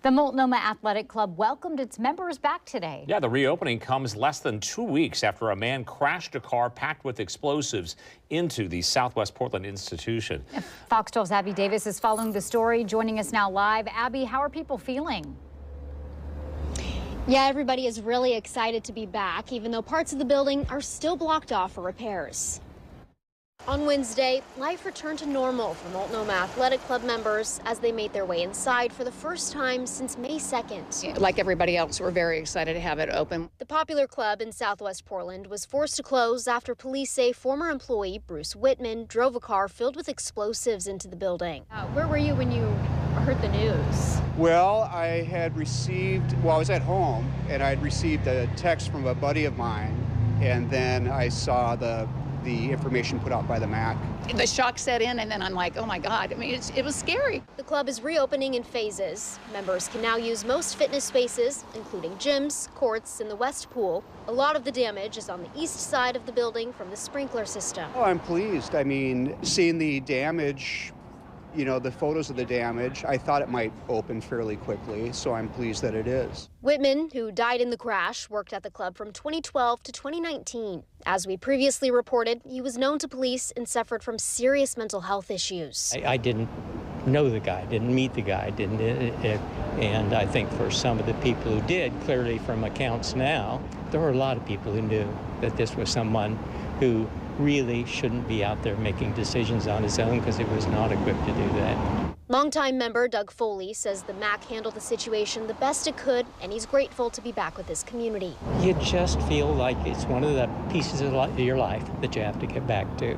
The Multnomah Athletic Club welcomed its members back today. Yeah, the reopening comes less than 2 weeks after a man crashed a car packed with explosives into the Southwest Portland institution. Fox 12's Abby Davis is following the story, joining us now live. Abby, how are people feeling? Yeah, everybody is really excited to be back, even though parts of the building are still blocked off for repairs. On Wednesday, life returned to normal for Multnomah Athletic Club members as they made their way inside for the first time since May 2nd. Like everybody else, we're very excited to have it open. The popular club in Southwest Portland was forced to close after police say former employee Bruce Whitman drove a car filled with explosives into the building. Where were you when you heard the news? Well, I was at home, and I had received a text from a buddy of mine, and then I saw the information put out by the MAC. The shock set in, and then I'm like, oh my God, I mean, it was scary. The club is reopening in phases. Members can now use most fitness spaces, including gyms, courts, and the West Pool. A lot of the damage is on the east side of the building from the sprinkler system. Oh, I'm pleased. I mean, seeing the damage, the photos of the damage, I thought it might open fairly quickly, so I'm pleased that it is. Whitman, who died in the crash, worked at the club from 2012 to 2019. As we previously reported, he was known to police and suffered from serious mental health issues. I didn't know the guy, didn't meet the guy, and I think for some of the people who did, clearly from accounts now, there were a lot of people who knew that this was someone who really shouldn't be out there making decisions on his own because he was not equipped to do that. Longtime member Doug Foley says the MAC handled the situation the best it could, and he's grateful to be back with his community. You just feel like it's one of the pieces of your life that you have to get back to.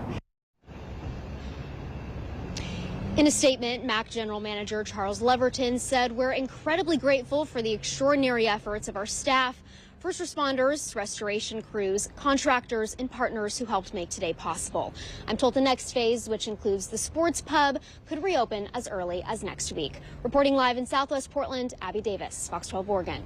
In a statement, MAC General Manager Charles Leverton said, "We're incredibly grateful for the extraordinary efforts of our staff, first responders, restoration crews, contractors, and partners who helped make today possible. I'm told the next phase, which includes the sports pub, could reopen as early as next week." Reporting live in Southwest Portland, Abby Davis, Fox 12 Oregon.